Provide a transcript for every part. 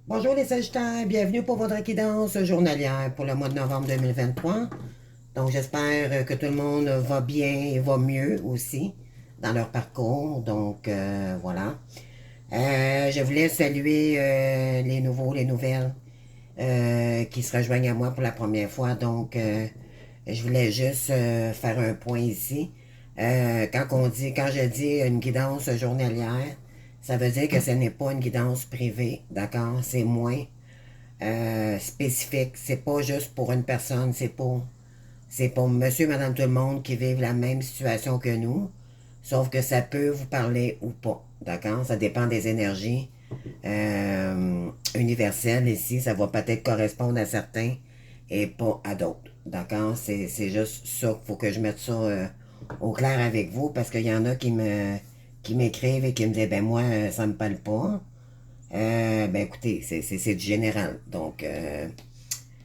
Bonjour les Sagittaires, bienvenue pour votre guidance journalière pour le mois de novembre 2023. Donc j'espère que tout le monde va bien et va mieux aussi dans leur parcours. Donc voilà. Je voulais saluer les nouveaux, les nouvelles qui se rejoignent à moi pour la première fois. Donc je voulais juste faire un point ici. Quand je dis une guidance journalière, ça veut dire que ce n'est pas une guidance privée, d'accord? C'est moins spécifique. C'est pas juste pour une personne, c'est pour monsieur, madame, tout le monde qui vivent la même situation que nous. Sauf que ça peut vous parler ou pas. D'accord? Ça dépend des énergies universelles ici. Ça va peut-être correspondre à certains et pas à d'autres. D'accord? C'est juste ça qu'il faut que je mette ça au clair avec vous parce qu'il y en a qui m'écrivent et qui me disent ben moi, ça me parle pas. Ben écoutez, c'est du général. Donc,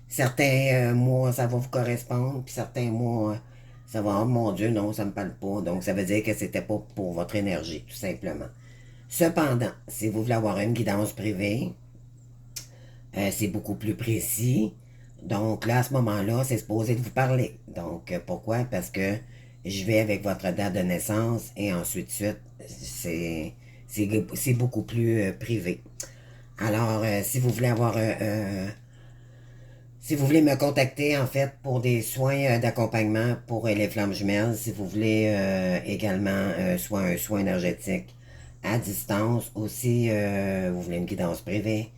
certains mois, ça va vous correspondre, puis certains mois, ça va, oh mon Dieu, non, ça me parle pas. Donc, ça veut dire que c'était pas pour votre énergie, tout simplement. Cependant, si vous voulez avoir une guidance privée, c'est beaucoup plus précis. Donc, là, à ce moment-là, c'est supposé de vous parler. Donc, pourquoi? Parce que je vais avec votre date de naissance et ensuite, de suite, c'est beaucoup plus privé. Alors, si vous voulez me contacter en fait pour des soins d'accompagnement pour les flammes jumelles, si vous voulez également soit un soin énergétique à distance, aussi vous voulez une guidance privée,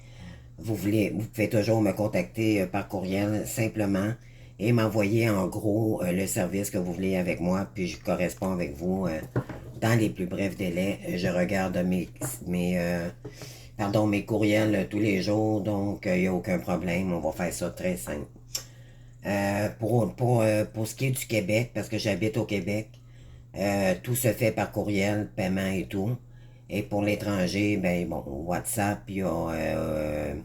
vous pouvez toujours me contacter par courriel simplement et m'envoyer en gros le service que vous voulez avec moi, puis je corresponds avec vous dans les plus brefs délais. Je regarde mes courriels tous les jours, donc il n'y a aucun problème. On va faire ça très simple. Pour ce qui est du Québec, parce que j'habite au Québec, tout se fait par courriel, paiement et tout. Et pour l'étranger, ben bon, WhatsApp, il y a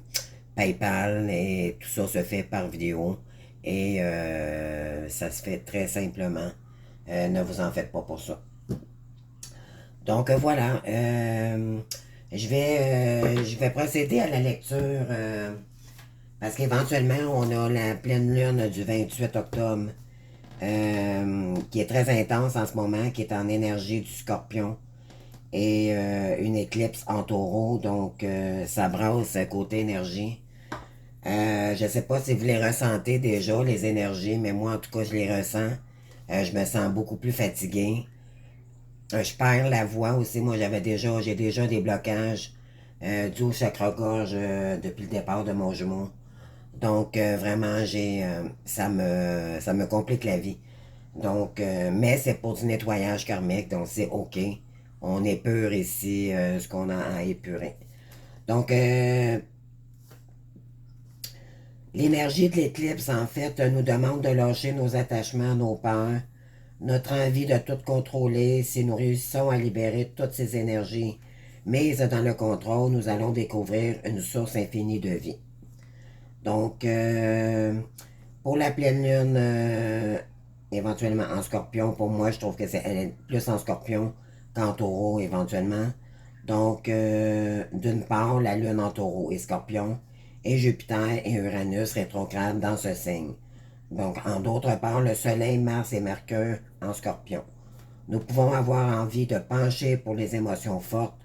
PayPal et tout ça se fait par vidéo. Et ça se fait très simplement. Ne vous en faites pas pour ça. Donc voilà, je vais procéder à la lecture parce qu'éventuellement on a la pleine lune du 28 octobre qui est très intense en ce moment, qui est en énergie du scorpion et une éclipse en taureau, donc ça brasse côté énergie. Je ne sais pas si vous les ressentez déjà, les énergies, mais moi en tout cas je les ressens. Je me sens beaucoup plus fatiguée. Je perds la voix aussi. Moi, j'ai déjà des blocages dus au chakra-gorge depuis le départ de mon jumeau. Donc, vraiment, ça me complique la vie. Donc, mais c'est pour du nettoyage karmique, donc c'est OK. On épure ici ce qu'on a à épurer. Donc, l'énergie de l'éclipse, en fait, nous demande de lâcher nos attachements, nos peurs, notre envie de tout contrôler. Si nous réussissons à libérer toutes ces énergies mises dans le contrôle, nous allons découvrir une source infinie de vie. Donc, pour la pleine lune, éventuellement en scorpion, pour moi, je trouve que elle est plus en scorpion qu'en taureau, éventuellement. Donc, d'une part, la lune en taureau et scorpion, et Jupiter et Uranus rétrogrades dans ce signe. Donc, en d'autres part, le Soleil, Mars et Mercure en scorpion. Nous pouvons avoir envie de pencher pour les émotions fortes,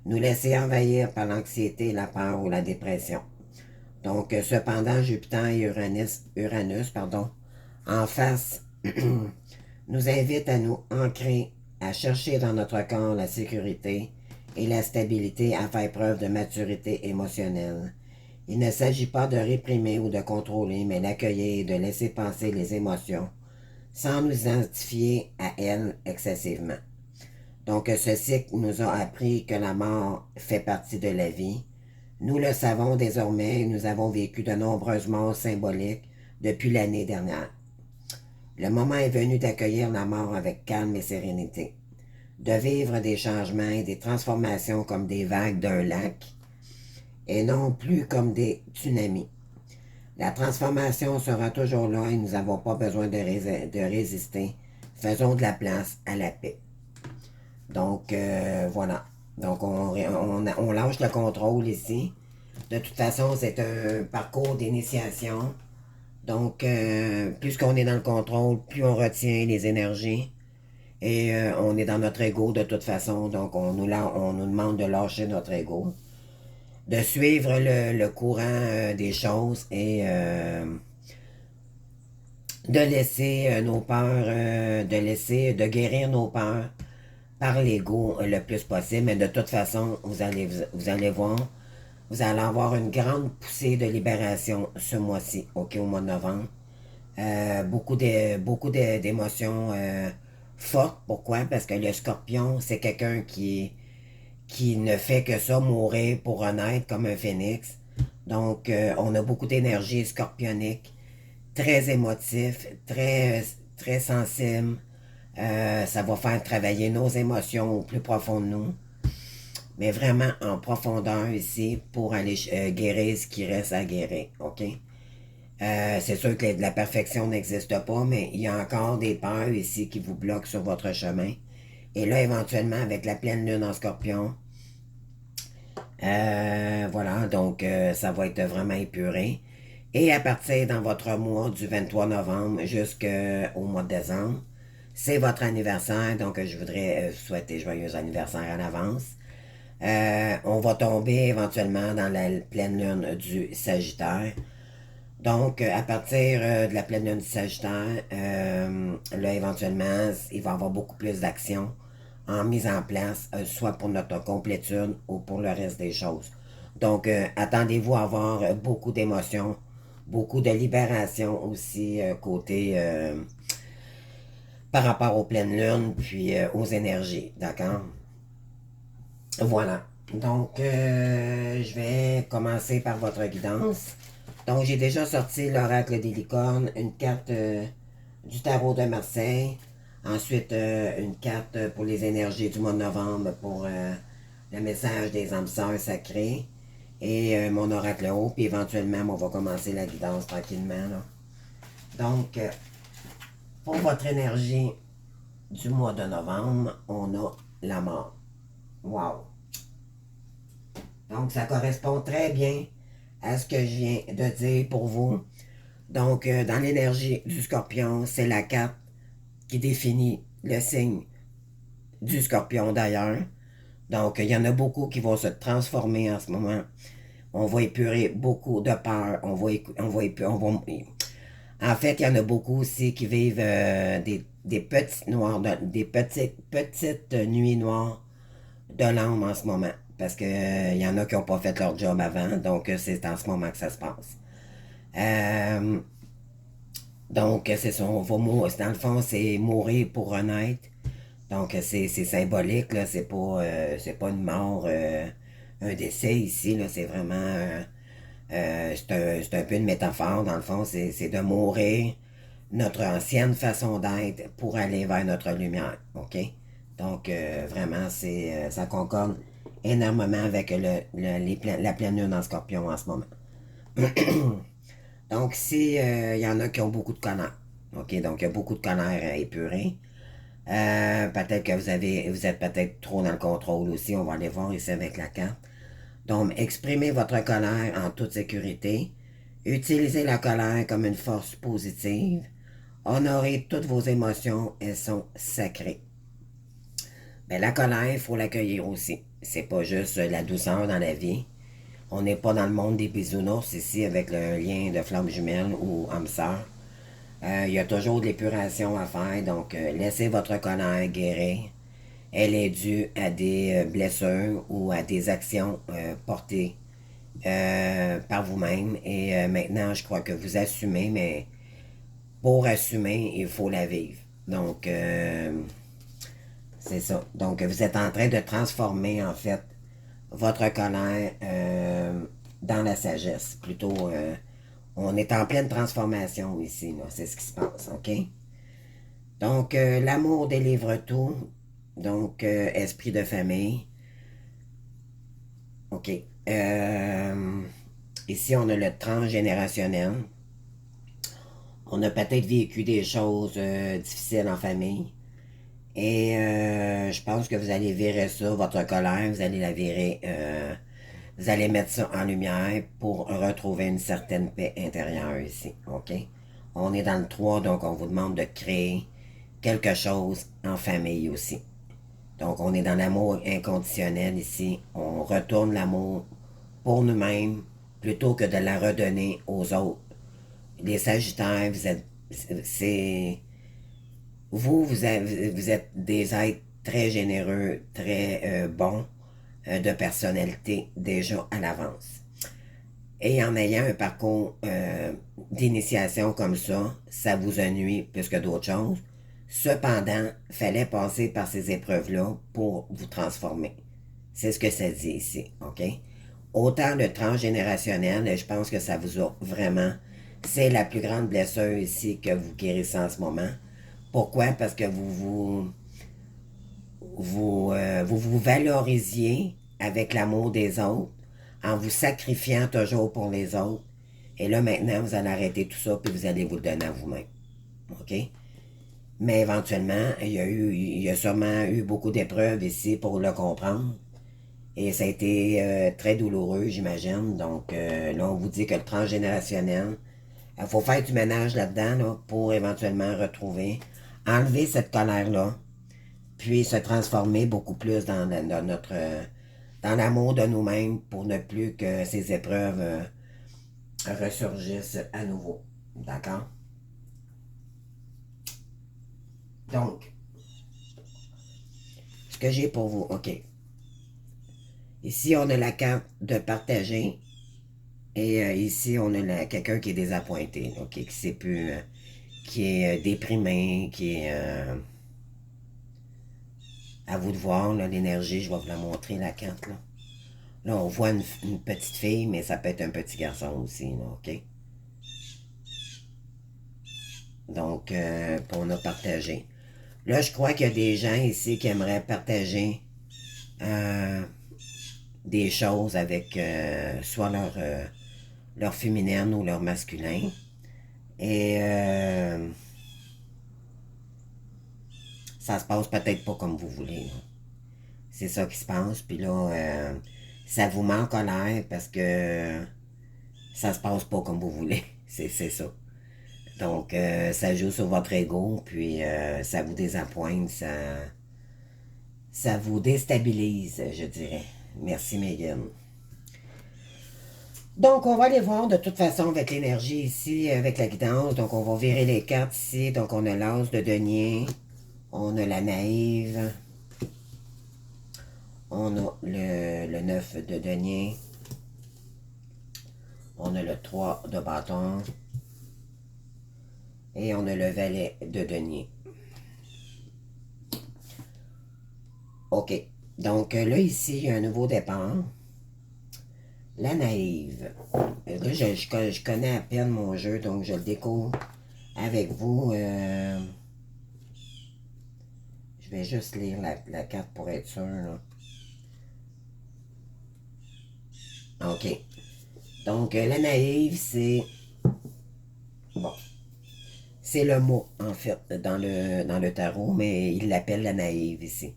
nous laisser envahir par l'anxiété, la peur ou la dépression. Donc, cependant, Jupiter et Uranus en face, nous invitent à nous ancrer, à chercher dans notre corps la sécurité et la stabilité, à faire preuve de maturité émotionnelle. Il ne s'agit pas de réprimer ou de contrôler, mais d'accueillir et de laisser passer les émotions sans nous identifier à elles excessivement. Donc, ce cycle nous a appris que la mort fait partie de la vie. Nous le savons désormais et nous avons vécu de nombreuses morts symboliques depuis l'année dernière. Le moment est venu d'accueillir la mort avec calme et sérénité, de vivre des changements et des transformations comme des vagues d'un lac et non plus comme des tsunamis. La transformation sera toujours là et nous n'avons pas besoin de résister. Faisons de la place à la paix. Donc, voilà. Donc, on lâche le contrôle ici. De toute façon, c'est un parcours d'initiation. Donc, plus qu'on est dans le contrôle, plus on retient les énergies. Et on est dans notre ego de toute façon. Donc, on nous demande de lâcher notre ego, de suivre le courant des choses et de laisser nos peurs, de guérir nos peurs par l'ego le plus possible. Mais de toute façon, vous allez voir, vous allez avoir une grande poussée de libération ce mois-ci, ok, au mois de novembre. D'émotions fortes. Pourquoi? Parce que le scorpion, c'est quelqu'un qui ne fait que ça, mourir pour renaître comme un phénix. Donc, on a beaucoup d'énergie scorpionique, très émotif, très sensible. Ça va faire travailler nos émotions au plus profond de nous, mais vraiment en profondeur ici pour aller guérir ce qui reste à guérir, ok? C'est sûr que la perfection n'existe pas, mais il y a encore des peurs ici qui vous bloquent sur votre chemin. Et là, éventuellement, avec la pleine lune en scorpion, voilà, donc ça va être vraiment épuré. Et à partir dans votre mois du 23 novembre jusqu'au mois de décembre, c'est votre anniversaire, donc je voudrais souhaiter joyeux anniversaire en avance. On va tomber éventuellement dans la pleine lune du Sagittaire. Donc, à partir de la pleine lune du Sagittaire, là, éventuellement, il va y avoir beaucoup plus d'actions en mise en place, soit pour notre complétude ou pour le reste des choses. Donc, attendez-vous à avoir beaucoup d'émotions, beaucoup de libération aussi côté par rapport aux pleines lunes, puis aux énergies, d'accord? Voilà. Donc, je vais commencer par votre guidance. Donc, j'ai déjà sorti l'oracle des licornes, une carte du tarot de Marseille. Ensuite, une carte pour les énergies du mois de novembre pour le message des âmes sœurs sacrées. Et mon oracle haut. Puis éventuellement, on va commencer la guidance tranquillement, là. Donc, pour votre énergie du mois de novembre, on a la mort. Wow! Donc, ça correspond très bien à ce que je viens de dire pour vous. Donc, dans l'énergie du scorpion, c'est la carte qui définit le signe du scorpion d'ailleurs. Donc, il y en a beaucoup qui vont se transformer en ce moment. On va épurer beaucoup de peur. En fait, il y en a beaucoup aussi qui vivent des petites noirs, des petites nuits noires de l'âme en ce moment. Parce que il y en a qui n'ont pas fait leur job avant, donc c'est en ce moment que ça se passe. Euh, donc, c'est ça, on va mourir. Dans le fond, c'est mourir pour renaître. Donc, c'est symbolique, là. C'est pas une mort, un décès ici, là. C'est vraiment. C'est un peu une métaphore, dans le fond. C'est de mourir notre ancienne façon d'être pour aller vers notre lumière. OK? Donc, vraiment, ça concorde énormément avec la pleine lune en scorpion en ce moment. Donc, si il y en a qui ont beaucoup de colère, ok, donc il y a beaucoup de colère à épurer. Peut-être que vous êtes peut-être trop dans le contrôle aussi. On va aller voir ici avec la carte. Donc, exprimez votre colère en toute sécurité. Utilisez la colère comme une force positive. Honorez toutes vos émotions, elles sont sacrées. Mais la colère, il faut l'accueillir aussi. C'est pas juste la douceur dans la vie. On n'est pas dans le monde des bisounours ici avec le lien de flamme jumelle ou âme sœur. Il y a toujours de l'épuration à faire, donc laissez votre colère guérir. Elle est due à des blessures ou à des actions portées par vous-même. Et maintenant, je crois que vous assumez, mais pour assumer, il faut la vivre. Donc, c'est ça. Donc, vous êtes en train de transformer, en fait, votre colère dans la sagesse. Plutôt, on est en pleine transformation ici, là. C'est ce qui se passe, OK? Donc, l'amour délivre tout. Donc, esprit de famille. OK. Ici, on a le transgénérationnel. On a peut-être vécu des choses difficiles en famille. Et je pense que vous allez virer ça, votre colère, vous allez la virer Vous allez mettre ça en lumière pour retrouver une certaine paix intérieure ici, ok? On est dans le 3, donc on vous demande de créer quelque chose en famille aussi. Donc on est dans l'amour inconditionnel ici. On retourne l'amour pour nous-mêmes plutôt que de la redonner aux autres. Les Sagittaires, c'est, vous êtes des êtres très généreux, très bons, de personnalité déjà à l'avance. Et en ayant un parcours d'initiation comme ça vous ennuie plus que d'autres choses. Cependant, il fallait passer par ces épreuves-là pour vous transformer. C'est ce que ça dit ici, OK? Autant le transgénérationnel, et je pense que ça vous a vraiment... C'est la plus grande blessure ici que vous guérissez en ce moment. Pourquoi? Parce que vous valorisiez avec l'amour des autres en vous sacrifiant toujours pour les autres. Et là, maintenant, vous allez arrêter tout ça puis vous allez vous le donner à vous-même. OK? Mais éventuellement, il y a sûrement eu beaucoup d'épreuves ici pour le comprendre. Et ça a été très douloureux, j'imagine. Donc là, on vous dit que le transgénérationnel, il faut faire du ménage là-dedans là, pour éventuellement retrouver, enlever cette colère-là, puis se transformer beaucoup plus dans notre dans l'amour de nous-mêmes pour ne plus que ces épreuves ressurgissent à nouveau. D'accord? Donc, ce que j'ai pour vous, OK. Ici, on a la carte de partager. Et ici, on a quelqu'un qui est désappointé, OK, qui sait plus, qui est déprimé, qui est... à vous de voir, l'énergie, je vais vous la montrer, la carte, là. Là, on voit une petite fille, mais ça peut être un petit garçon aussi, là, OK? Donc, on a partagé. Là, je crois qu'il y a des gens ici qui aimeraient partager euh, des choses avec soit leur féminine ou leur masculin. Et ça se passe peut-être pas comme vous voulez. Là. C'est ça qui se passe. Puis là, ça vous met en colère parce que ça se passe pas comme vous voulez. C'est ça. Donc, ça joue sur votre ego, puis ça vous désappointe, ça vous déstabilise, je dirais. Merci, Megan. Donc, on va aller voir de toute façon avec l'énergie ici, avec la guidance. Donc, on va virer les cartes ici. Donc, on a l'as de denier, on a la naïve, on a le 9 de denier, on a le 3 de bâton et on a le valet de denier. OK. Donc, là, ici, il y a un nouveau départ. La naïve. Là, je connais à peine mon jeu, donc je le découvre avec vous. Je vais juste lire la carte pour être sûr. Là. OK. Donc, la naïve, c'est... Bon. C'est le mot, en fait, dans le tarot, mais il l'appelle la naïve ici.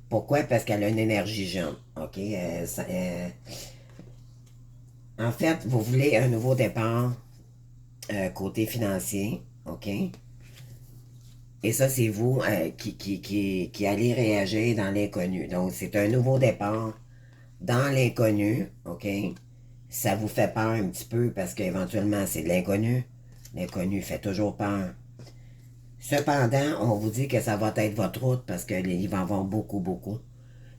Pourquoi? Parce qu'elle a une énergie jeune. OK? En fait, vous voulez un nouveau départ côté financier. OK? Et ça, c'est vous qui allez réagir dans l'inconnu. Donc, c'est un nouveau départ dans l'inconnu, OK? Ça vous fait peur un petit peu parce qu'éventuellement, c'est de l'inconnu. L'inconnu fait toujours peur. Cependant, on vous dit que ça va être votre route parce qu'il va y avoir beaucoup, beaucoup.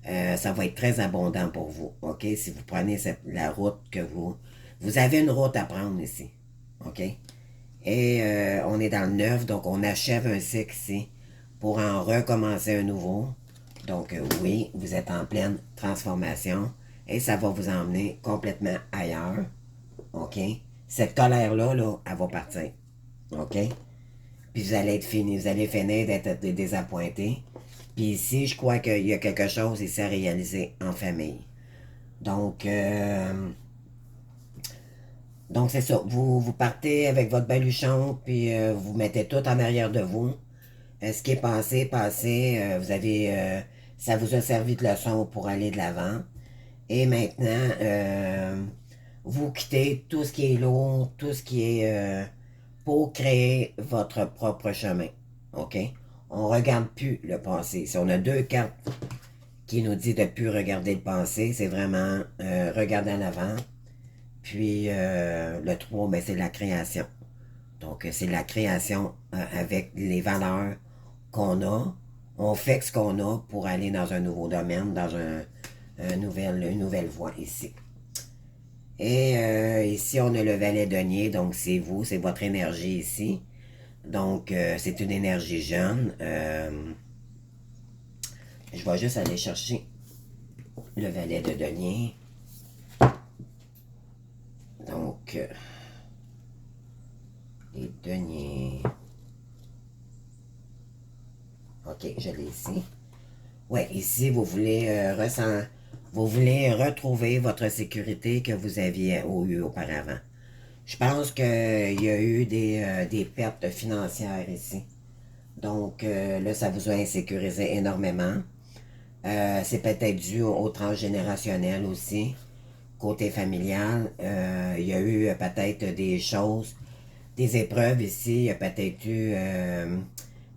Ça va être très abondant pour vous, OK? Si vous prenez la route que vous... Vous avez une route à prendre ici, OK? Et on est dans le 9, donc on achève un cycle ici pour en recommencer un nouveau. Donc oui, vous êtes en pleine transformation et ça va vous emmener complètement ailleurs. OK? Cette colère-là, là, elle va partir. OK? Puis vous allez être fini, vous allez finir d'être désappointé. Puis ici, je crois qu'il y a quelque chose ici à réaliser en famille. Donc, donc c'est ça. Vous partez avec votre baluchon, puis vous mettez tout en arrière de vous. Ce qui est passé, passé. Vous avez, ça vous a servi de leçon pour aller de l'avant. Et maintenant, vous quittez tout ce qui est lourd, tout ce qui est pour créer votre propre chemin. OK? On ne regarde plus le passé. Si on a deux cartes qui nous dit de ne plus regarder le passé, c'est vraiment regarder en avant. Puis le 3, ben, c'est la création. Donc, c'est la création avec les valeurs qu'on a. On fait ce qu'on a pour aller dans un nouveau domaine, dans une nouvelle voie ici. Et ici, on a le valet denier, donc c'est vous, c'est votre énergie ici. Donc, c'est une énergie jeune. Je vais juste aller chercher le valet de denier. Donc, les deniers. OK, je l'ai ici. Oui, ici, vous voulez retrouver votre sécurité que vous aviez eu auparavant. Je pense qu'il y a eu des pertes financières ici. Donc, là, ça vous a insécurisé énormément. C'est peut-être dû au transgénérationnel aussi. Côté familial, il y a eu peut-être des choses, des épreuves ici. Il y a peut-être eu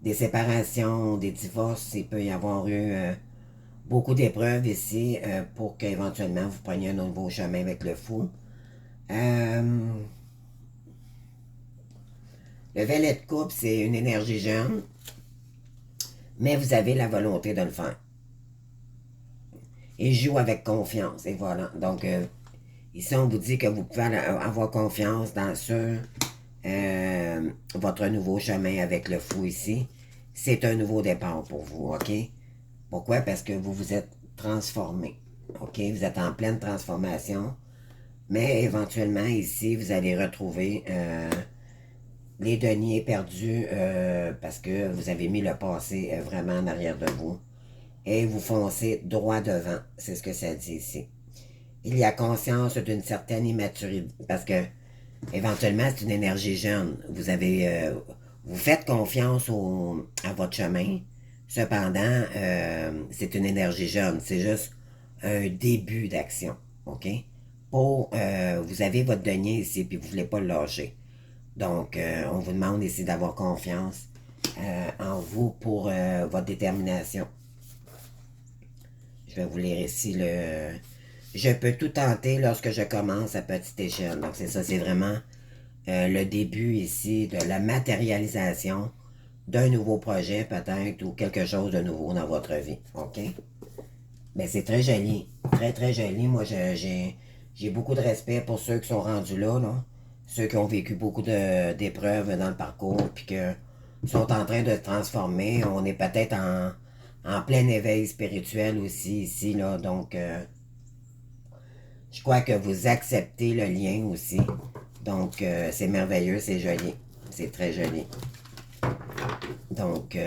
des séparations, des divorces. Il peut y avoir eu beaucoup d'épreuves ici pour qu'éventuellement vous preniez un nouveau chemin avec le fou. Le valet de coupe, c'est une énergie jeune, mais vous avez la volonté de le faire. Et joue avec confiance. Et voilà. Donc, ici, on vous dit que vous pouvez avoir confiance dans votre nouveau chemin avec le fou ici. C'est un nouveau départ pour vous, OK? Pourquoi? Parce que vous vous êtes transformé. OK? Vous êtes en pleine transformation. Mais éventuellement, ici, vous allez retrouver les deniers perdus parce que vous avez mis le passé vraiment en arrière de vous. Et vous foncez droit devant. C'est ce que ça dit ici. Il y a conscience d'une certaine immaturité parce que éventuellement c'est une énergie jeune. Vous faites confiance à votre chemin. Cependant, c'est une énergie jeune. C'est juste un début d'action. OK? Vous avez votre denier ici puis vous ne voulez pas le lâcher. Donc, on vous demande ici d'avoir confiance en vous pour votre détermination. Je vais vous lire ici le... Je peux tout tenter lorsque je commence à petite échelle. Donc, c'est ça, c'est vraiment le début ici de la matérialisation d'un nouveau projet peut-être ou quelque chose de nouveau dans votre vie. OK? Mais c'est très joli. Très, très joli. Moi, j'ai beaucoup de respect pour ceux qui sont rendus là, là. Ceux qui ont vécu beaucoup d'épreuves dans le parcours puis que sont en train de se transformer. On est peut-être en plein éveil spirituel aussi ici, là. Donc, je crois que vous acceptez le lien aussi. Donc, c'est merveilleux, c'est joli. C'est très joli. Donc,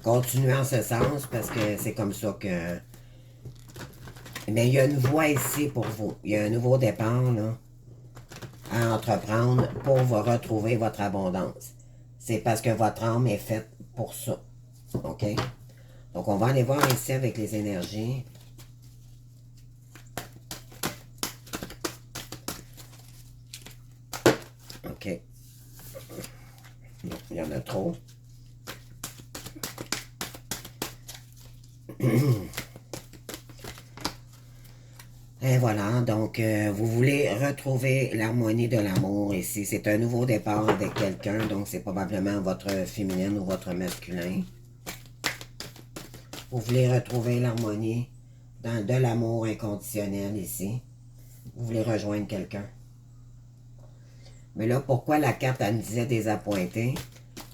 continuez en ce sens parce que c'est comme ça que... Mais il y a une voie ici pour vous. Il y a un nouveau départ, là, à entreprendre pour vous retrouver votre abondance. C'est parce que votre âme est faite pour ça. OK? Donc, on va aller voir ici avec les énergies. OK. Il y en a trop. Et voilà, donc vous voulez retrouver l'harmonie de l'amour ici. C'est un nouveau départ avec quelqu'un, donc c'est probablement votre féminine ou votre masculin. Vous voulez retrouver l'harmonie de l'amour inconditionnel ici. Vous voulez rejoindre quelqu'un. Mais là, pourquoi la carte, elle me disait désappointé?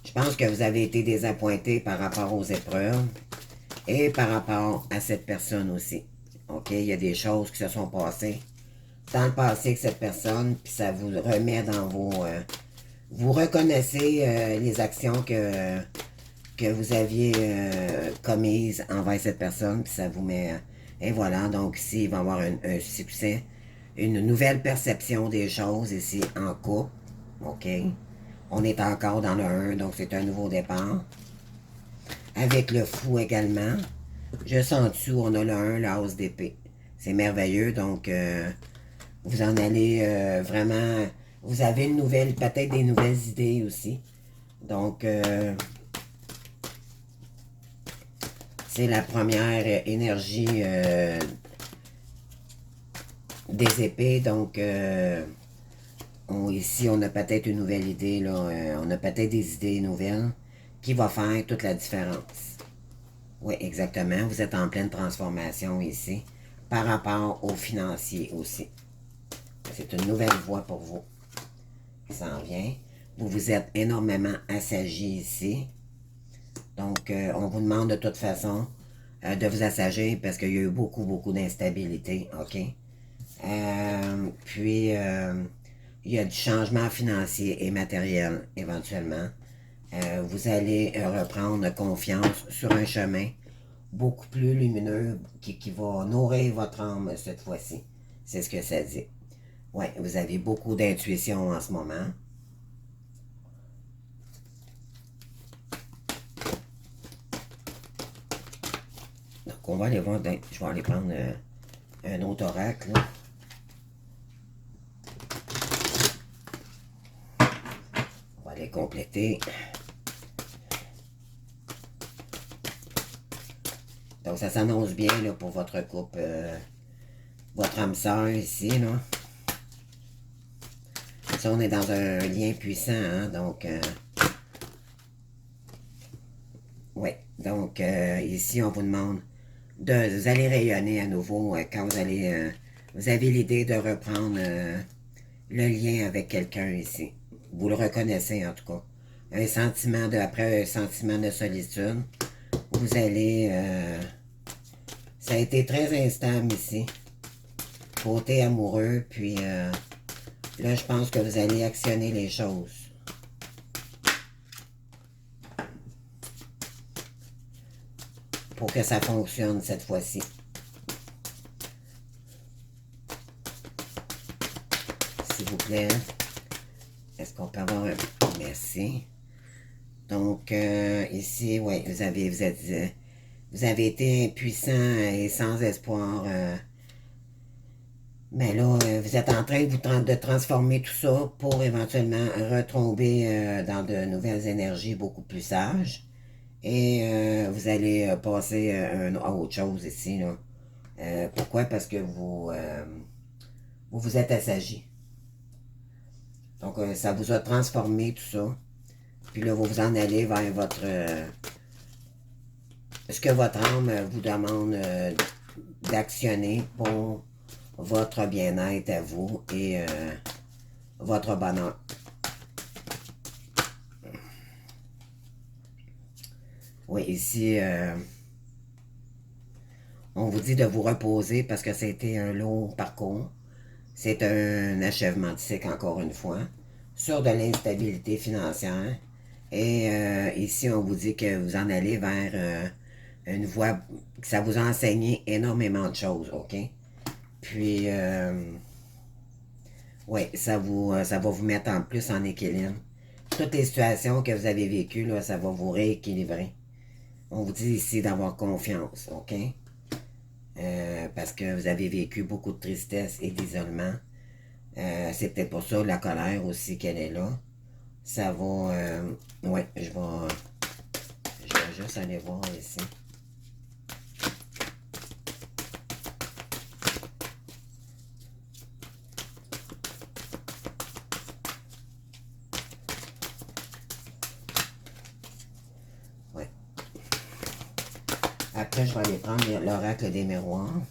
Je pense que vous avez été désappointé par rapport aux épreuves et par rapport à cette personne aussi. OK? Il y a des choses qui se sont passées dans le passé avec cette personne, puis ça vous remet dans vos... vous reconnaissez les actions que vous aviez commises envers cette personne, puis ça vous met... et voilà, donc ici, il va y avoir un succès, une nouvelle perception des choses ici en couple. OK? On est encore dans le 1, donc c'est un nouveau départ. Avec le fou également. Juste en dessous, on a le 1, la hausse d'épée. C'est merveilleux, donc vous en allez vraiment... Vous avez une nouvelle, peut-être des nouvelles idées aussi. Donc, c'est la première énergie des épées. Donc, ici, on a peut-être une nouvelle idée. Là, on a peut-être des idées nouvelles qui vont faire toute la différence. Oui, exactement. Vous êtes en pleine transformation ici par rapport aux financiers aussi. C'est une nouvelle voie pour vous qui s'en vient. Vous vous êtes énormément assagi ici. Donc, on vous demande de toute façon de vous assagir parce qu'il y a eu beaucoup, beaucoup d'instabilité. OK? Puis, il y a du changement financier et matériel éventuellement. Vous allez reprendre confiance sur un chemin beaucoup plus lumineux qui va nourrir votre âme cette fois-ci. C'est ce que ça dit. Oui, vous avez beaucoup d'intuition en ce moment. Donc, on va aller voir. Je vais aller prendre un autre oracle. Là. On va aller compléter. Donc, ça s'annonce bien là, pour votre couple. Votre âme sœur ici. Là. Ça, on est dans un lien puissant. Hein, donc, ouais. Donc, ici, on vous demande vous allez rayonner à nouveau quand vous avez l'idée de reprendre le lien avec quelqu'un ici. Vous le reconnaissez en tout cas. Après un sentiment de solitude, vous allez, ça a été très instable ici. Côté amoureux, puis là, je pense que vous allez actionner les choses. Pour que ça fonctionne cette fois-ci. S'il vous plaît. Est-ce qu'on peut avoir un... Merci. Donc, ici, oui, vous avez été impuissant et sans espoir. Mais là, vous êtes en train de transformer tout ça pour éventuellement retomber dans de nouvelles énergies beaucoup plus sages. Et vous allez passer à autre chose ici. Là. Pourquoi? Parce que vous vous êtes assagi. Donc, ça vous a transformé tout ça. Puis là, vous vous en allez vers ce que votre âme vous demande d'actionner pour votre bien-être à vous et votre bonheur. Oui, ici, on vous dit de vous reposer parce que c'était un long parcours. C'est un achèvement de cycle, encore une fois, sur de l'instabilité financière. Et ici, on vous dit que vous en allez vers une voie, que ça vous a enseigné énormément de choses, OK? Puis, oui, ça va vous mettre en plus en équilibre. Toutes les situations que vous avez vécues, là, ça va vous rééquilibrer. On vous dit ici d'avoir confiance, OK? Parce que vous avez vécu beaucoup de tristesse et d'isolement. C'est peut-être pour ça la colère aussi qu'elle est là. Ça va... ouais, je vais juste aller voir ici. Ouais. Après, je vais aller prendre l'oracle des miroirs.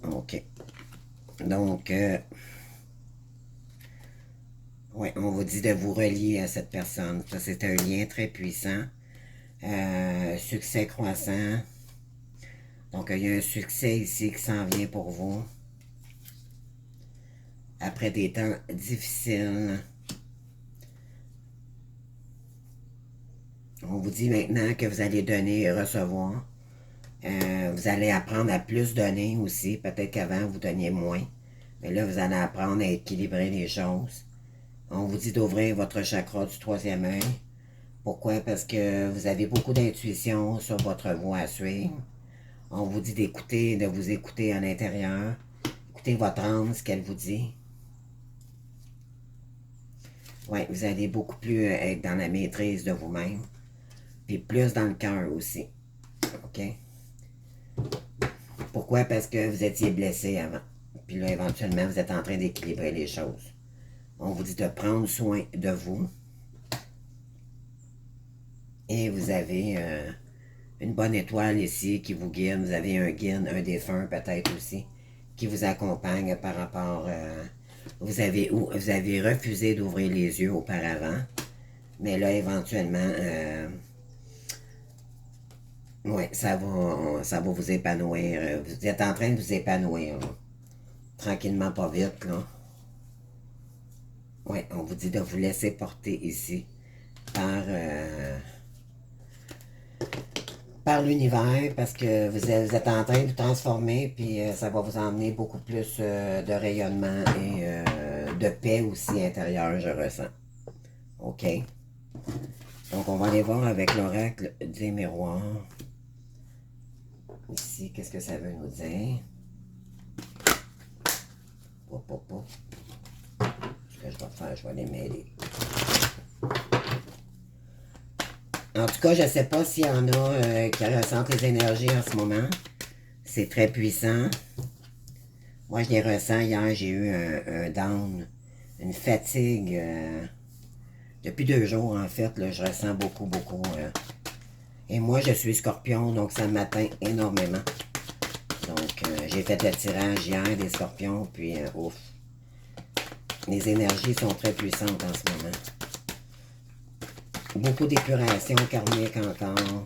OK. Donc, ouais, on vous dit de vous relier à cette personne. Ça, c'est un lien très puissant. Succès croissant. Donc, il y a un succès ici qui s'en vient pour vous. Après des temps difficiles. On vous dit maintenant que vous allez donner et recevoir. Vous allez apprendre à plus donner aussi. Peut-être qu'avant, vous donniez moins. Mais là, vous allez apprendre à équilibrer les choses. On vous dit d'ouvrir votre chakra du troisième œil Pourquoi? Parce que vous avez beaucoup d'intuition sur votre voie à suivre. On vous dit d'écouter, de vous écouter à l'intérieur. Écoutez votre âme, ce qu'elle vous dit. Oui, vous allez beaucoup plus être dans la maîtrise de vous-même. Puis plus dans le cœur aussi. OK? Pourquoi? Parce que vous étiez blessé avant. Puis là, éventuellement, vous êtes en train d'équilibrer les choses. On vous dit de prendre soin de vous. Et vous avez une bonne étoile ici qui vous guide. Vous avez un guide, un défunt peut-être aussi, qui vous accompagne par rapport... vous avez refusé d'ouvrir les yeux auparavant. Mais là, éventuellement... oui, ça va vous épanouir. Vous êtes en train de vous épanouir, là. Tranquillement, pas vite, là. Oui, on vous dit de vous laisser porter ici par l'univers, parce que vous êtes en train de vous transformer, puis ça va vous emmener beaucoup plus de rayonnement et de paix aussi intérieure, je ressens. OK? Donc, on va aller voir avec l'oracle des miroirs. Ici, qu'est-ce que ça veut nous dire? Ce que je vais faire, je vais les mêler. En tout cas, je ne sais pas s'il y en a qui ressentent les énergies en ce moment. C'est très puissant. Moi, je les ressens. Hier, j'ai eu un down, une fatigue. Depuis 2 jours, en fait, là, je ressens beaucoup, beaucoup. Et moi, je suis scorpion, donc ça m'atteint énormément. Donc, j'ai fait le tirage hier des scorpions, puis ouf. Les énergies sont très puissantes en ce moment. Beaucoup d'épuration karmique encore.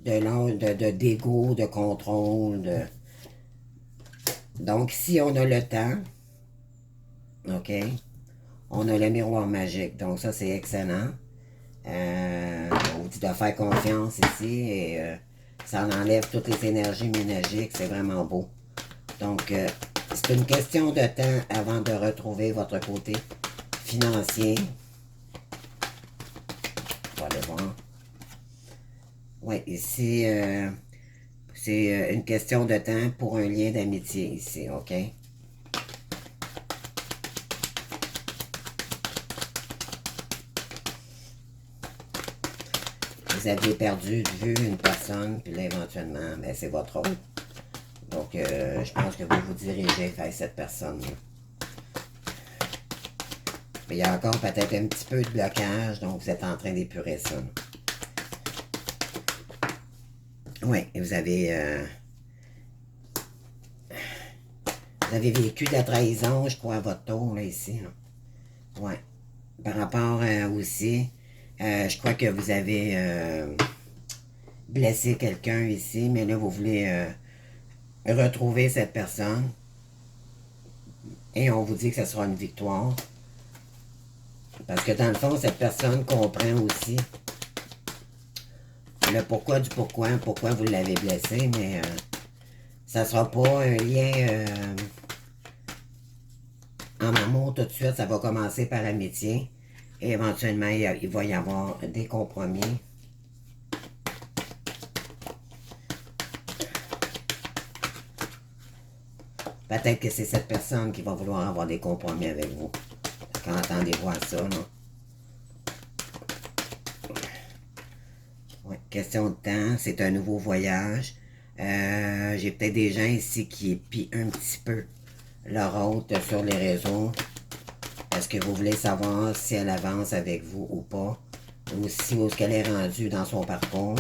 D'ego, de contrôle. Donc, si on a le temps, OK, on a le miroir magique. Donc, ça, c'est excellent. On vous dit de faire confiance ici et ça en enlève toutes les énergies ménagiques. C'est vraiment beau. Donc, c'est une question de temps avant de retrouver votre côté financier. On va aller voir. Oui, ici, c'est une question de temps pour un lien d'amitié ici, OK? Vous aviez perdu de vue une personne, puis là, éventuellement, ben, c'est votre autre. Donc, je pense que vous vous dirigez vers cette personne-là. Il y a encore peut-être un petit peu de blocage, donc vous êtes en train d'épurer ça. Oui, et vous avez vécu de la trahison, je crois, à votre tour, là, ici. Oui. Par rapport aussi, je crois que vous avez blessé quelqu'un ici, mais là, vous voulez retrouver cette personne. Et on vous dit que ce sera une victoire. Parce que dans le fond, cette personne comprend aussi le pourquoi du pourquoi vous l'avez blessé, mais ça ne sera pas un lien en amour tout de suite. Ça va commencer par amitié. Et éventuellement, il va y avoir des compromis. Peut-être que c'est cette personne qui va vouloir avoir des compromis avec vous. Quand entendez-vous à ça, non? Ouais, question de temps, c'est un nouveau voyage. J'ai peut-être des gens ici qui épient un petit peu leur hôte sur les réseaux. Est-ce que vous voulez savoir si elle avance avec vous ou pas? Ou si où est-ce qu'elle est rendue dans son parcours?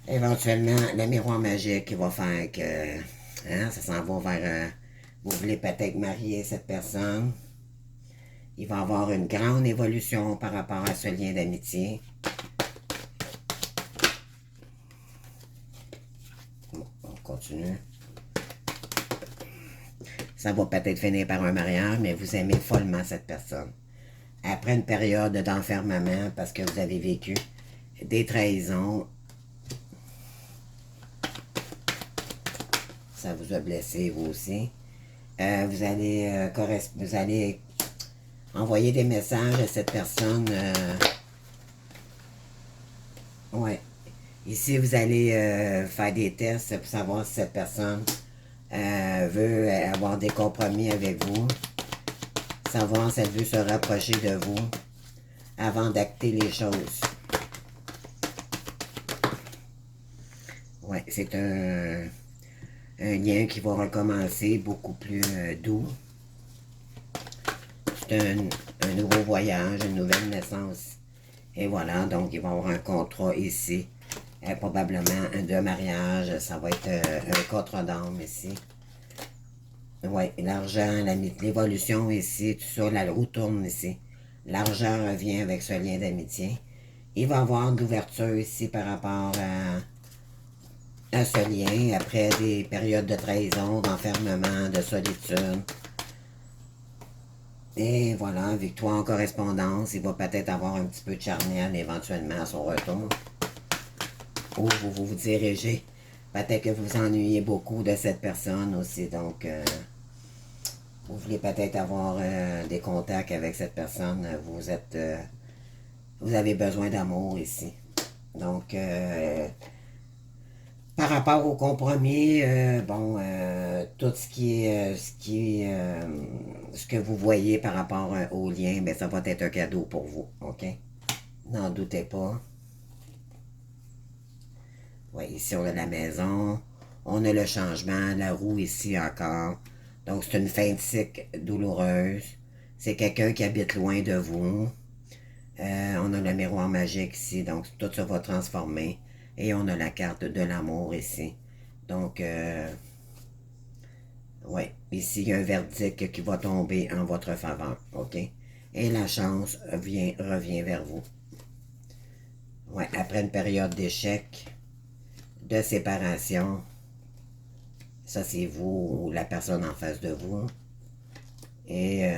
Éventuellement, le miroir magique qui va faire que hein, ça s'en va vers... vous voulez peut-être marier cette personne. Il va y avoir une grande évolution par rapport à ce lien d'amitié. Bon, on continue. Ça va peut-être finir par un mariage, mais vous aimez follement cette personne. Après une période d'enfermement, parce que vous avez vécu des trahisons, ça vous a blessé vous aussi. Vous allez envoyer des messages à cette personne. Ouais. Ici, vous allez faire des tests pour savoir si cette personne veut avoir des compromis avec vous. Savoir si elle veut se rapprocher de vous avant d'acter les choses. Ouais, c'est un lien qui va recommencer beaucoup plus doux. C'est un nouveau voyage, une nouvelle naissance. Et voilà, donc il va y avoir un contrat ici. Probablement de mariage, ça va être un contrat d'âme ici. Oui, l'argent, l'évolution ici, tout ça, la roue tourne ici. L'argent revient avec ce lien d'amitié. Il va y avoir de l'ouverture ici par rapport à ce lien, après des périodes de trahison, d'enfermement, de solitude. Et voilà, victoire en correspondance, il va peut-être avoir un petit peu de charnel éventuellement à son retour. Ou vous vous dirigez. Peut-être que vous vous ennuyez beaucoup de cette personne aussi, donc vous voulez peut-être avoir des contacts avec cette personne. Vous avez besoin d'amour ici. Donc, par rapport au compromis, tout ce que vous voyez par rapport au lien, ben, ça va être un cadeau pour vous, ok? N'en doutez pas. Oui, ici on a la maison, on a le changement, la roue ici encore. Donc c'est une fin de cycle douloureuse. C'est quelqu'un qui habite loin de vous. On a le miroir magique ici, donc tout ça va transformer. Et on a la carte de l'amour ici. Donc, ouais, ici il y a un verdict qui va tomber en votre faveur, ok? Et la chance revient vers vous. Ouais, après une période d'échec, de séparation, ça c'est vous ou la personne en face de vous. Et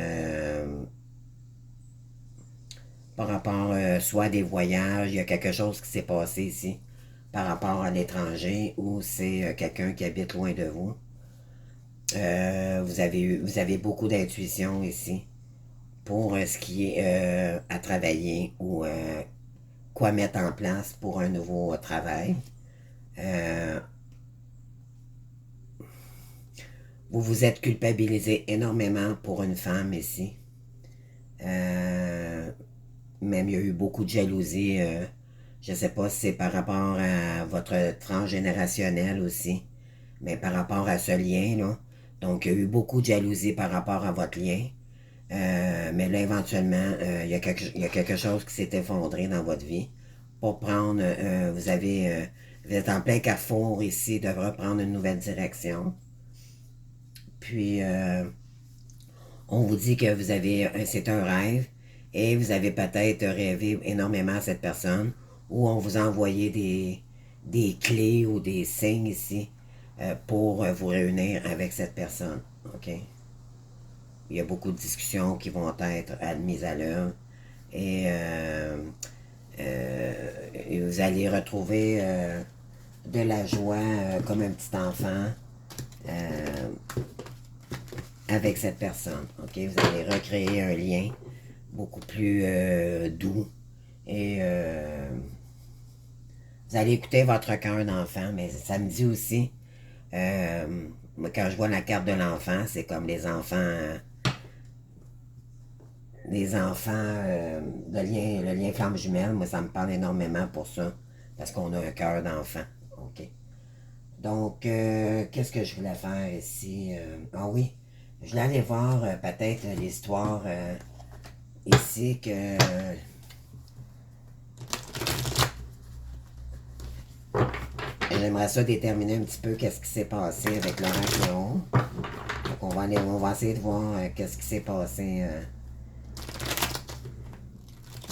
par rapport soit à des voyages, il y a quelque chose qui s'est passé ici par rapport à l'étranger ou c'est quelqu'un qui habite loin de vous. Vous avez beaucoup d'intuition ici pour ce qui est à travailler ou quoi mettre en place pour un nouveau travail. Euh, vous vous êtes culpabilisé énormément pour une femme ici. Même il y a eu beaucoup de jalousie. Je ne sais pas si c'est par rapport à votre transgénérationnel aussi, mais par rapport à ce lien, là. Donc, il y a eu beaucoup de jalousie par rapport à votre lien. Mais là, éventuellement, il y a quelque chose qui s'est effondré dans votre vie. Pour prendre, vous êtes en plein carrefour ici, de reprendre une nouvelle direction. Puis, on vous dit que c'est un rêve et vous avez peut-être rêvé énormément à cette personne ou on vous a envoyé des clés ou des signes ici pour vous réunir avec cette personne. OK? Il y a beaucoup de discussions qui vont être admises à l'œuvre et vous allez retrouver de la joie comme un petit enfant avec cette personne. Ok, vous allez recréer un lien beaucoup plus doux et vous allez écouter votre cœur d'enfant, mais ça me dit aussi, quand je vois la carte de l'enfant, c'est comme les enfants, le lien flamme jumelle, moi ça me parle énormément pour ça, parce qu'on a un cœur d'enfant. Ok. Donc, qu'est-ce que je voulais faire ici? Ah oui, je voulais aller voir peut-être l'histoire ici que j'aimerais ça déterminer un petit peu qu'est-ce qui s'est passé avec l'oracle Léon. Donc on va essayer de voir qu'est-ce qui s'est passé.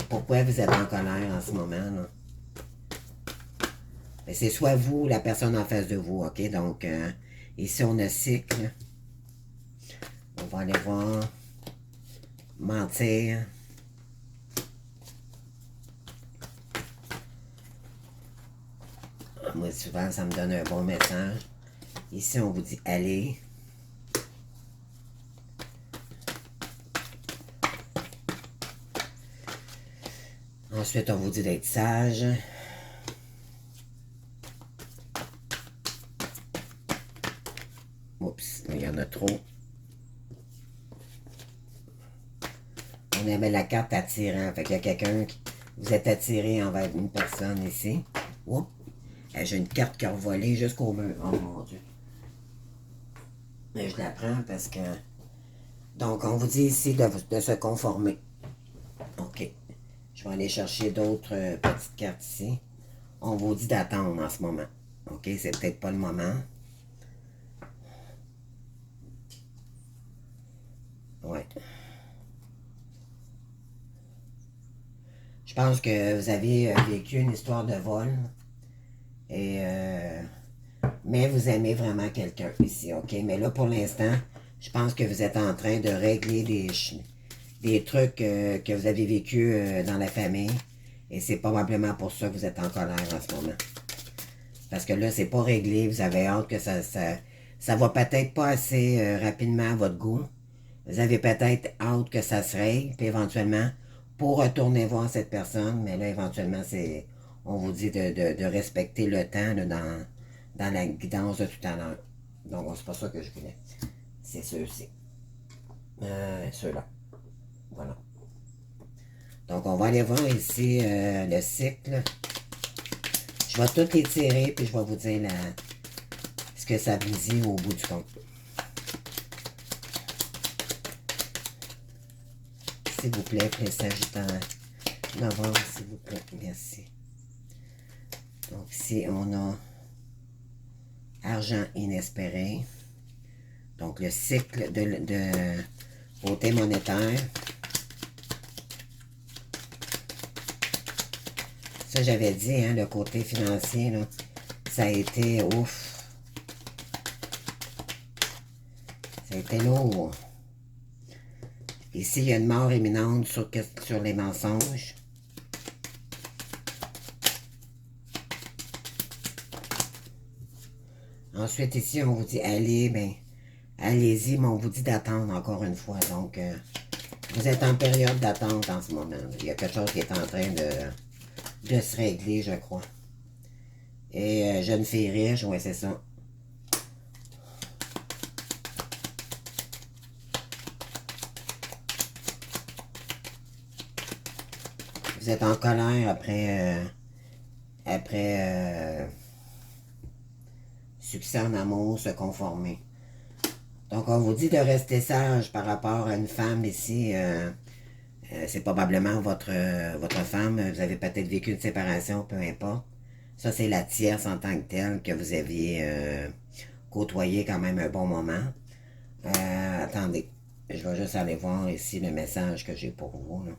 Pourquoi vous êtes en colère en ce moment, là? Mais c'est soit vous ou la personne en face de vous, ok? Donc, ici on a cycle. On va aller voir. Mentir. Moi, souvent, ça me donne un bon message. Ici, on vous dit allez. Ensuite, on vous dit d'être sage. Oups, il y en a trop. On avait la carte attirant. Fait qu'il y a quelqu'un qui... Vous êtes attiré envers une personne ici. Oups. J'ai une carte qui a volé jusqu'au mur. Oh mon Dieu. Mais je la prends parce que... Donc, on vous dit ici de se conformer. OK. Je vais aller chercher d'autres petites cartes ici. On vous dit d'attendre en ce moment. OK? C'est peut-être pas le moment. Ouais. Je pense que vous avez vécu une histoire de vol. Et mais vous aimez vraiment quelqu'un ici, OK? Mais là, pour l'instant, je pense que vous êtes en train de régler des trucs que vous avez vécu dans la famille. Et c'est probablement pour ça que vous êtes en colère en ce moment. Parce que là, c'est pas réglé. Vous avez hâte que ça va peut-être pas assez rapidement à votre goût. Vous avez peut-être hâte que ça se règle, puis éventuellement, pour retourner voir cette personne, mais là, éventuellement, on vous dit de respecter le temps là, dans la guidance de tout à l'heure. Donc, c'est pas ça que je voulais. C'est ceux-ci. Ceux-là. Voilà. Donc, on va aller voir ici le cycle. Je vais tout les tirer, puis je vais vous dire ce que ça vous dit au bout du compte. S'il vous plaît, les Sagittaires. Novembre, s'il vous plaît. Merci. Donc, ici, on a argent inespéré. Donc, le cycle de côté monétaire. Ça, j'avais dit, hein, le côté financier, là, ça a été ouf. Ça a été lourd. Ici, il y a une mort imminente sur les mensonges. Ensuite, ici, on vous dit, allez, ben, allez-y, mais on vous dit d'attendre encore une fois. Donc, vous êtes en période d'attente en ce moment. Il y a quelque chose qui est en train de se régler, je crois. Et jeune fille riche, ouais, c'est ça. Vous êtes en colère après succès en amour, se conformer. Donc, on vous dit de rester sage par rapport à une femme ici. C'est probablement votre femme. Vous avez peut-être vécu une séparation, peu importe. Ça, c'est la tierce en tant que telle que vous aviez côtoyé quand même un bon moment. Attendez, je vais juste aller voir ici le message que j'ai pour vous. Là.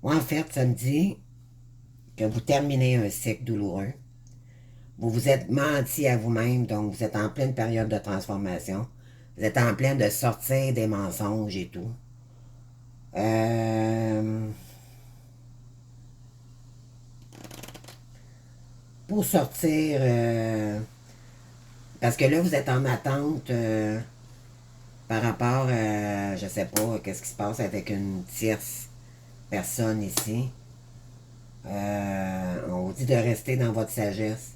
Moi, en fait, ça me dit que vous terminez un cycle douloureux. Vous vous êtes menti à vous-même, donc vous êtes en pleine période de transformation. Vous êtes en pleine de sortir des mensonges et tout. Pour sortir, parce que là, vous êtes en attente par rapport à, je sais pas, qu'est-ce qui se passe avec une tierce personne ici. On vous dit de rester dans votre sagesse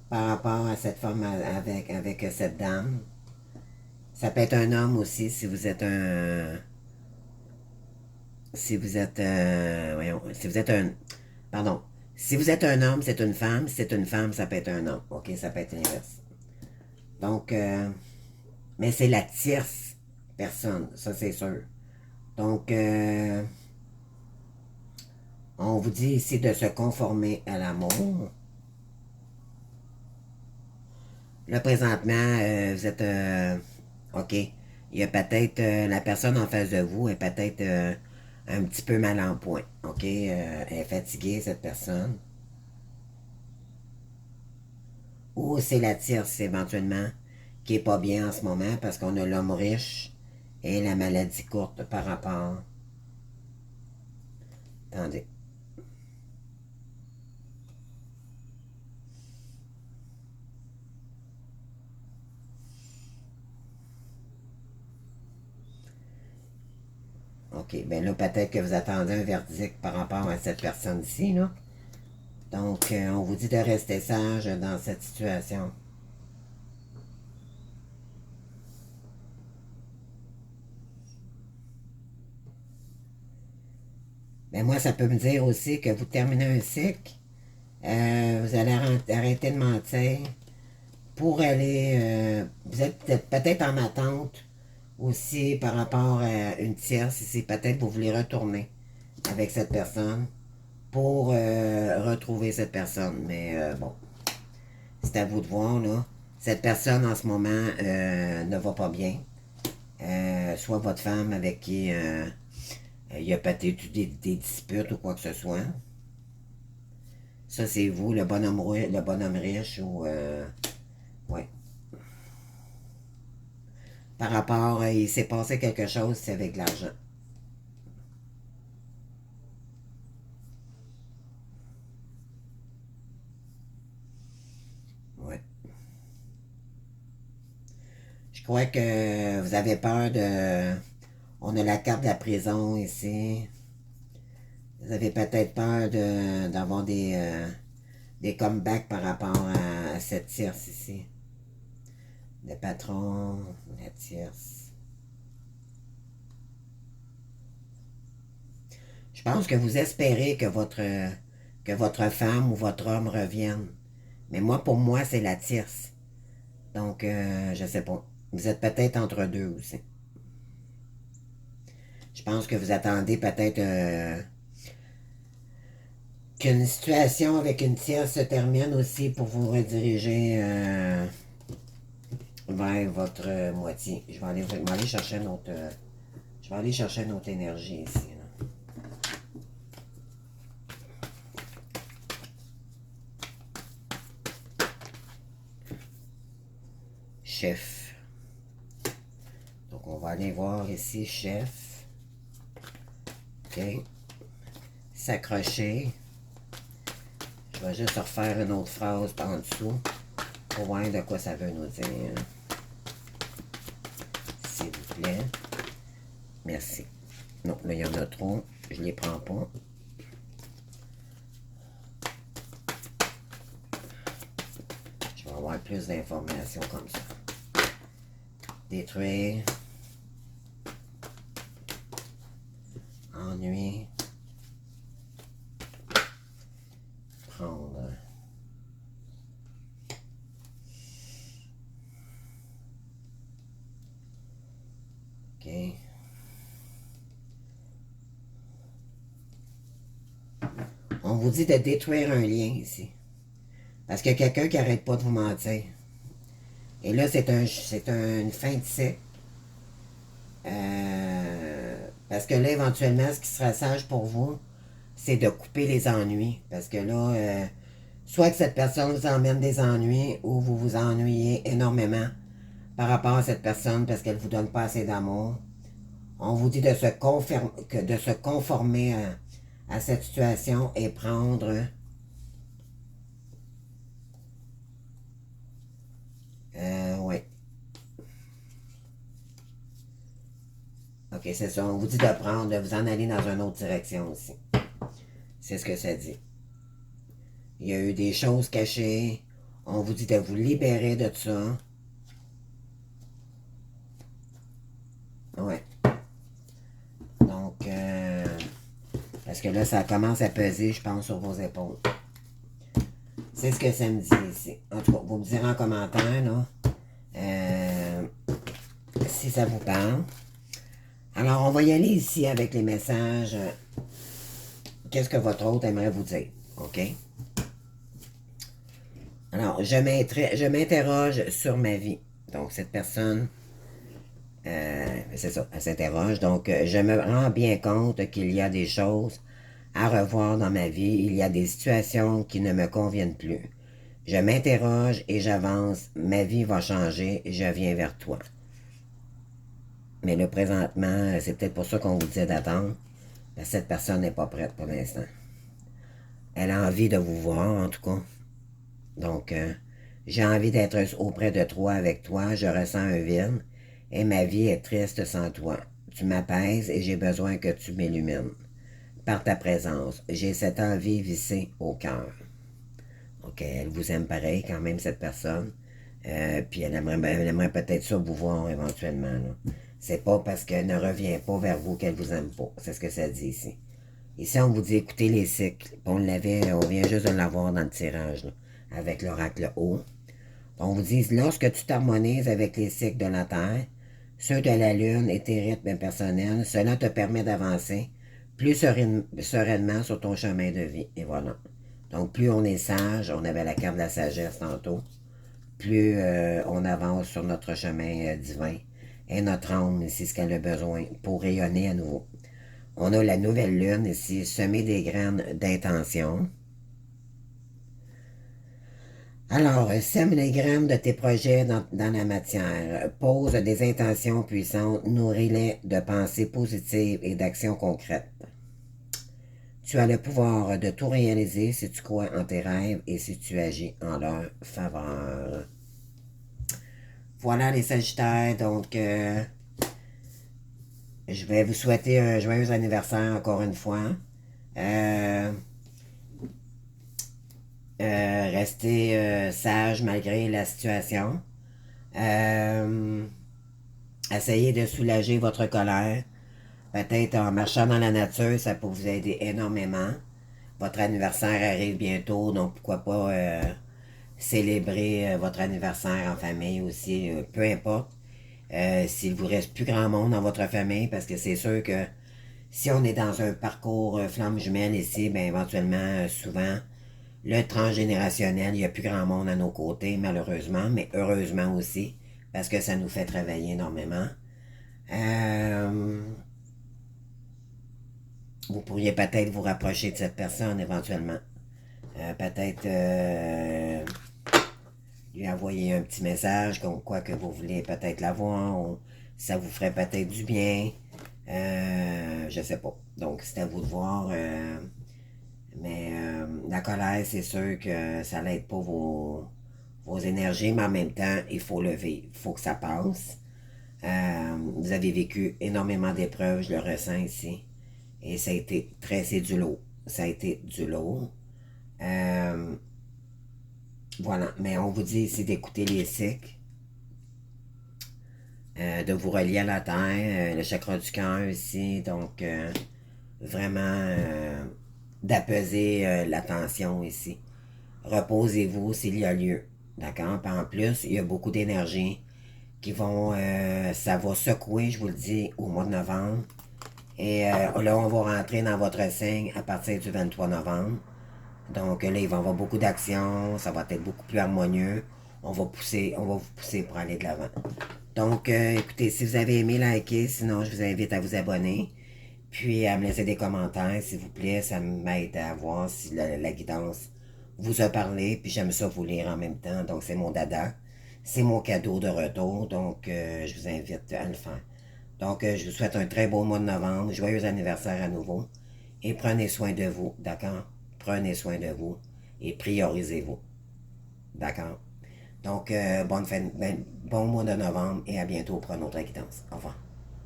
par rapport à cette femme avec cette dame. Ça peut être un homme aussi si vous êtes un... Si vous êtes... voyons, si vous êtes un... Pardon. Si vous êtes un homme, c'est une femme. Si c'est une femme, ça peut être un homme. OK, ça peut être l'inverse. Donc, mais c'est la tierce personne, ça c'est sûr. Donc, on vous dit ici de se conformer à l'amour. Là, présentement, vous êtes... OK. Il y a peut-être... la personne en face de vous est peut-être un petit peu mal en point. OK? Elle est fatiguée, cette personne. Ou c'est la tierce, éventuellement, qui est pas bien en ce moment parce qu'on a l'homme riche et la maladie courte par rapport... Attendez. OK. Ben là, peut-être que vous attendez un verdict par rapport à cette personne-ci, là. Donc, on vous dit de rester sage dans cette situation. Mais moi, ça peut me dire aussi que vous terminez un cycle, vous allez arrêter de mentir pour aller... vous êtes peut-être en attente aussi par rapport à une tierce, si peut-être vous voulez retourner avec cette personne pour retrouver cette personne. Mais bon, c'est à vous de voir, là. Cette personne, en ce moment, ne va pas bien. Soit votre femme avec qui il y a peut-être eu des disputes ou quoi que ce soit. Ça, c'est vous, le bonhomme riche ou... ouais. Par rapport, il s'est passé quelque chose, c'est avec l'argent. Ouais. Je crois que vous avez peur de... On a la carte de la prison ici. Vous avez peut-être peur d'avoir des comebacks par rapport à cette tierce ici. Le patron, la tierce. Je pense que vous espérez que votre femme ou votre homme revienne. Mais moi, pour moi, c'est la tierce. Donc, je sais pas. Vous êtes peut-être entre deux aussi. Je pense que vous attendez peut-être qu'une situation avec une tierce se termine aussi pour vous rediriger vers votre moitié. Je vais aller chercher notre, je vais aller chercher notre énergie ici, là. Chef. Donc, on va aller voir ici, chef. OK. S'accrocher. Je vais juste refaire une autre phrase par en dessous pour voir de quoi ça veut nous dire. S'il vous plaît. Merci. Non, là, il y en a trop. Je ne les prends pas. Je vais avoir plus d'informations comme ça. Détruire. Ennui. Prendre. OK. On vous dit de détruire un lien ici. Parce qu'il y a quelqu'un qui n'arrête pas de vous mentir. Et là, c'est une fin de cycle. Parce que là, éventuellement, ce qui sera sage pour vous, c'est de couper les ennuis. Parce que là, soit que cette personne vous emmène des ennuis ou vous vous ennuyez énormément par rapport à cette personne parce qu'elle ne vous donne pas assez d'amour. On vous dit de se conformer à cette situation et prendre oui. OK, c'est ça. On vous dit de prendre, de vous en aller dans une autre direction aussi. C'est ce que ça dit. Il y a eu des choses cachées. On vous dit de vous libérer de ça. Ouais. Donc, parce que là, ça commence à peser, je pense, sur vos épaules. C'est ce que ça me dit ici. En tout cas, vous me direz en commentaire, là, si ça vous parle. Alors, on va y aller ici avec les messages. Qu'est-ce que votre hôte aimerait vous dire? OK? Alors, je m'interroge sur ma vie. Donc, cette personne, c'est ça, elle s'interroge. Donc, je me rends bien compte qu'il y a des choses à revoir dans ma vie. Il y a des situations qui ne me conviennent plus. Je m'interroge et j'avance. Ma vie va changer. Je viens vers toi. Mais là, présentement, c'est peut-être pour ça qu'on vous disait d'attendre. Cette personne n'est pas prête pour l'instant. Elle a envie de vous voir, en tout cas. Donc, j'ai envie d'être auprès de toi, avec toi. Je ressens un vide. Et ma vie est triste sans toi. tu m'apaises et j'ai besoin que tu m'illumines. Par ta présence, j'ai cette envie vissée au cœur. OK, elle vous aime pareil quand même, cette personne. Puis elle aimerait peut-être ça vous voir éventuellement. C'est pas parce qu'elle ne revient pas vers vous qu'elle vous aime pas. C'est ce que ça dit ici. Ici, on vous dit écoutez les cycles. On vient juste de l'avoir dans le tirage, là, avec l'oracle haut. On vous dit lorsque tu t'harmonises avec les cycles de la Terre, ceux de la Lune et tes rythmes personnels, cela te permet d'avancer plus sereinement sur ton chemin de vie. Et voilà. Donc, plus on est sage, on avait la carte de la sagesse tantôt, plus on avance sur notre chemin divin. Et notre âme, c'est ce qu'elle a besoin pour rayonner à nouveau. On a la nouvelle lune ici, semer des graines d'intention. Alors, sème les graines de tes projets dans la matière. Pose des intentions puissantes, nourris-les de pensées positives et d'actions concrètes. Tu as le pouvoir de tout réaliser si tu crois en tes rêves et si tu agis en leur faveur. Voilà les Sagittaires, donc je vais vous souhaiter un joyeux anniversaire encore une fois. Restez sage malgré la situation. Essayez de soulager votre colère. Peut-être en marchant dans la nature, ça peut vous aider énormément. Votre anniversaire arrive bientôt, donc pourquoi pas célébrer votre anniversaire en famille aussi, peu importe. S'il vous reste plus grand monde dans votre famille, parce que c'est sûr que si on est dans un parcours flamme jumelle ici, ben éventuellement, souvent, le transgénérationnel, il n'y a plus grand monde à nos côtés, malheureusement, mais heureusement aussi, parce que ça nous fait travailler énormément. Vous pourriez peut-être vous rapprocher de cette personne éventuellement. Peut-être lui envoyer un petit message comme quoi que vous voulez peut-être la voir, ou ça vous ferait peut-être du bien. Je sais pas. Donc c'est à vous de voir. Mais la colère, c'est sûr que ça n'aide pas vos énergies, mais en même temps, il faut le vivre. Il faut que ça passe. Vous avez vécu énormément d'épreuves, je le ressens ici. Et ça a été c'est du lot. Ça a été du lot. Voilà, mais on vous dit ici d'écouter les cycles, de vous relier à la terre, le chakra du cœur ici, donc vraiment d'apaiser la tension ici. Reposez-vous s'il y a lieu, d'accord? Puis en plus, il y a beaucoup d'énergie qui vont, ça va secouer, je vous le dis, au mois de novembre. Et là, on va rentrer dans votre signe à partir du 23 novembre. Donc là, il va y avoir beaucoup d'actions, ça va être beaucoup plus harmonieux. On va vous pousser pour aller de l'avant. Donc, écoutez, si vous avez aimé, likez, sinon je vous invite à vous abonner. Puis à me laisser des commentaires, s'il vous plaît, ça m'aide à voir si la guidance vous a parlé. Puis j'aime ça vous lire en même temps, donc c'est mon dada. C'est mon cadeau de retour, donc je vous invite à le faire. Donc, je vous souhaite un très beau mois de novembre, joyeux anniversaire à nouveau. Et prenez soin de vous, d'accord? Prenez soin de vous et priorisez-vous. D'accord? Donc, bon mois de novembre et à bientôt pour une autre guidance. Au revoir.